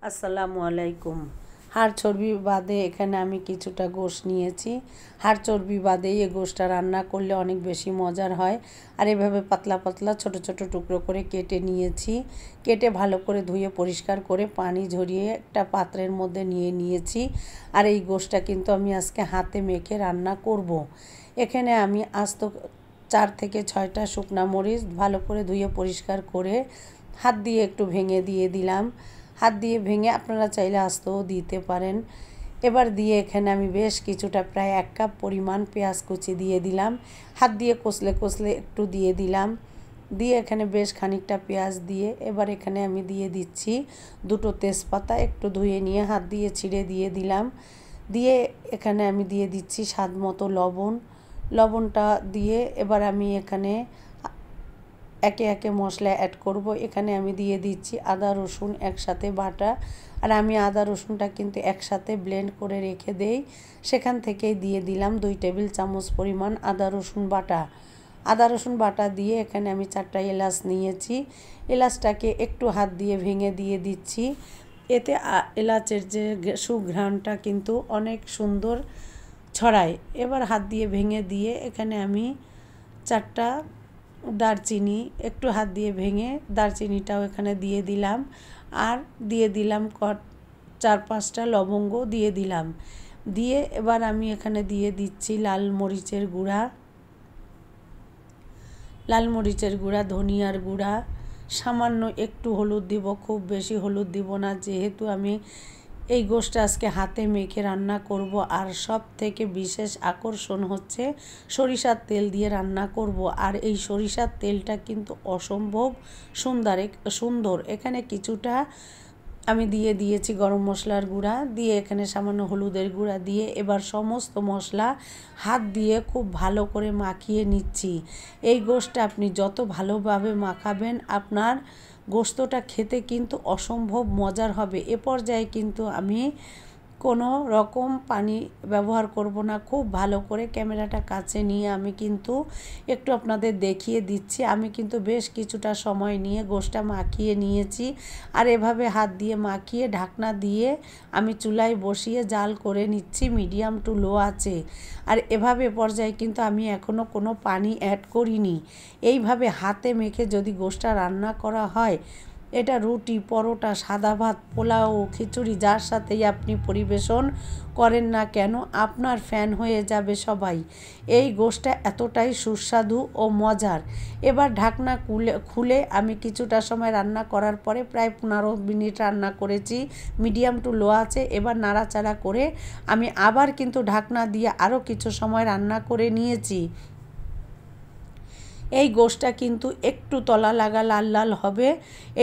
আসসালামু আলাইকুম। হাড় চর্বি বাদে এখানে আমি কিছুটা গোশ নিয়েছি। হাড় চর্বি বাদেই এই গোশটা রান্না করলে অনেক বেশি মজার হয়। আর এভাবে পাতলা পাতলা ছোট ছোট টুকরো করে কেটে নিয়েছি। কেটে ভালো করে ধুয়ে পরিষ্কার করে পানি ঝরিয়ে একটা পাত্রের মধ্যে নিয়েছি। আর এই গোশটা কিন্তু আমি আজকে হাতে মেখে রান্না করব। এখানে আমি আস্ত 4 থেকে 6টা শুকনা মরিচ ভালো করে ধুয়ে পরিষ্কার করে হাত দিয়ে একটু ভেঙে দিয়ে দিলাম। হাত দিয়ে ভেঙে আপনারা চাইলে আস্তেও দিতে পারেন। এবার দিয়ে এখানে আমি বেশ কিছুটা প্রায় 1 কাপ পরিমাণ পেঁয়াজ কুচি দিয়ে দিলাম। হাত দিয়ে কষলে কষলে একটু দিয়ে দিলাম। দিয়ে এখানে বেশ খানিকটা পেঁয়াজ দিয়ে এবার এখানে আমি দিয়ে দিচ্ছি 2টো তেজপাতা একটু ধুয়ে নিয়ে হাত দিয়ে ছিঁড়ে দিয়ে দিলাম। দিয়ে এখানে আমি দিয়ে দিচ্ছি স্বাদ মতো লবণ। লবণটা দিয়ে এবার আমি এখানে একে একে মশলা অ্যাড করব। এখানে আমি দিয়ে দিচ্ছি আদা রসুন একসাথে বাটা। আর আমি আদা রসুনটা কিন্তু একসাথে ব্লেন্ড করে রেখে দেই, সেখান থেকেই দিয়ে দিলাম 2 টেবিল চামচ পরিমাণ আদা রসুন বাটা। আদা রসুন বাটা দিয়ে এখানে আমি 4টা এলাচ নিয়েছি। এলাচটাকে একটু হাত দিয়ে ভেঙে দিয়ে দিচ্ছি। এতে এলাচের যে সুঘ্রাণটা কিন্তু অনেক সুন্দর ছড়ায়। এবার হাত দিয়ে ভেঙে দিয়ে এখানে আমি 4টা দারচিনি একটু হাত দিয়ে ভেঙে দারচিনিটাও এখানে দিয়ে দিলাম। আর দিয়ে দিলাম 4-5টা লবঙ্গ দিয়ে দিলাম। দিয়ে এবার আমি এখানে দিয়ে দিচ্ছি লাল মরিচের গুঁড়া, ধনিয়ার গুঁড়া, সামান্য একটু হলুদ দিব, খুব বেশি হলুদ দিব না, যেহেতু আমি এই গোশটা আজকে হাতে মেখে রান্না করব। আর সব থেকে বিশেষ আকর্ষণ হচ্ছে সরিষার তেল দিয়ে রান্না করব। আর এই সরিষার তেলটা কিন্তু অসম্ভব সুন্দর। এখানে কিছুটা আমি দিয়ে দিয়েছি গরম মশলার গুঁড়া, দিয়ে এখানে সামান্য হলুদের গুঁড়া দিয়ে এবার সমস্ত মশলা হাত দিয়ে খুব ভালো করে মাখিয়ে নিচ্ছি। এই গোশটা আপনি যত ভালোভাবে মাখাবেন আপনার গোশতটা খেতে কিন্তু অসম্ভব মজার হবে। এ পর্যায়ে কিন্তু আমি কোনো রকম পানি ব্যবহার করব না। খুব ভালো করে ক্যামেরাটা কাছে নিয়ে আমি কিন্তু একটু আপনাদের দেখিয়ে দিচ্ছি। আমি কিন্তু বেশ কিছুটা সময় নিয়ে গোশটা মাখিয়ে নিয়েছি। আর এভাবে হাত দিয়ে মাখিয়ে ঢাকনা দিয়ে আমি চুলায় বসিয়ে জাল করে নিচ্ছি মিডিয়াম টু লো আঁচে। আর এভাবে পর্যায়ে কিন্তু আমি এখনও কোনো পানি অ্যাড করিনি। এইভাবে হাতে মেখে যদি গোশটা রান্না করা হয়, এটা রুটি, পরোটা, সাদা ভাত, পোলাও, খিচুড়ি যার সাথেই আপনি পরিবেশন করেন না কেন আপনার ফ্যান হয়ে যাবে সবাই। এই গোশটা এতটাই সুস্বাদু ও মজার। এবার ঢাকনা খুলে আমি কিছুটা সময় রান্না করার পরে প্রায় 15 মিনিট রান্না করেছি মিডিয়াম টু লো আছে। এবার নাড়াচাড়া করে আমি আবার কিন্তু ঢাকনা দিয়ে আরও কিছু সময় রান্না করে নিয়েছি। এই গোশটা কিন্তু একটু তলা লাগা লাল লাল হবে।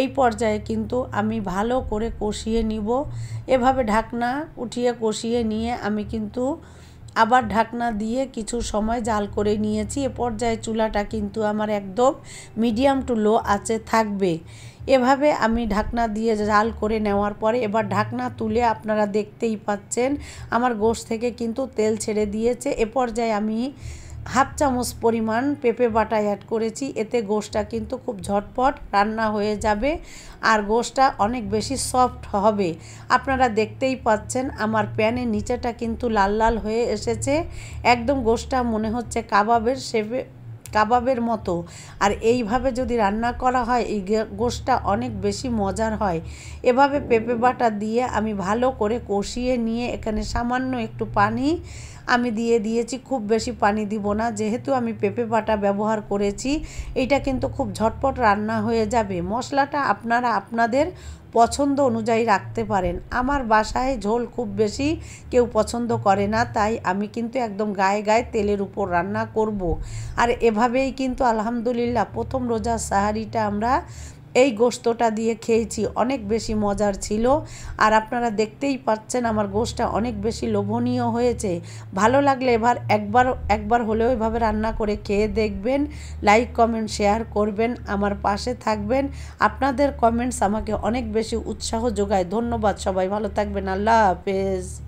এই পর্যায়ে কিন্তু আমি ভালো করে কষিয়ে নিব। এভাবে ঢাকনা উঠিয়ে কষিয়ে নিয়ে আমি কিন্তু আবার ঢাকনা দিয়ে কিছু সময় জাল করে নিয়েছি। এ পর্যায়ে চুলাটা কিন্তু আমার একদম মিডিয়াম টু লো আঁচে থাকবে। এভাবে আমি ঢাকনা দিয়ে জাল করে নেওয়ার পরে এবার ঢাকনা তুলে আপনারা দেখতেই পাচ্ছেন আমার গোশ থেকে কিন্তু তেল ছেড়ে দিয়েছে। এ পর্যায়ে আমি 1/2 চামচ পরিমাণ পেঁপে বাটা অ্যাড করেছি। এতে গোশটা কিন্তু খুব ঝটপট রান্না হয়ে যাবে আর গোশটা অনেক বেশি সফট হবে। আপনারা দেখতেই পাচ্ছেন আমার প্যানের নিচেটা কিন্তু লাল লাল হয়ে এসেছে। একদম গোশটা মনে হচ্ছে কাবাবের মতো। আর এইভাবে যদি রান্না করা হয় এই গোশটা অনেক বেশি মজার হয়। এভাবে পেঁপে বাটা দিয়ে আমি ভালো করে কষিয়ে নিয়ে এখানে সামান্য একটু পানি আমি দিয়ে দিয়েছি। খুব বেশি পানি দিব না, যেহেতু আমি পেঁপে বাটা ব্যবহার করেছি। এটা কিন্তু খুব ঝটপট রান্না হয়ে যাবে। মশলাটা আপনারা আপনাদের পছন্দ অনুযায়ী রাখতে পারেন। আমার বাসায় ঝোল খুব বেশি কেউ পছন্দ করে না, তাই আমি কিন্তু একদম গায়ে গায়ে তেলের উপর রান্না করব। আর এভাবেই কিন্তু আলহামদুলিল্লাহ প্রথম রোজার সাহারিটা আমরা এই গোশতটা দিয়ে খেয়েছি। অনেক বেশি মজার ছিল। আর আপনারা দেখতেই পাচ্ছেন আমার গোশটা অনেক বেশি লোভনীয় হয়েছে। ভালো লাগলে একবার হলেও এভাবে রান্না করে খেয়ে দেখবেন। লাইক, কমেন্ট, শেয়ার করবেন, আমার পাশে থাকবেন। আপনাদের কমেন্টস আমাকে অনেক বেশি উৎসাহ যোগায়। ধন্যবাদ। সবাই ভালো থাকবেন। আল্লাহ হাফেজ।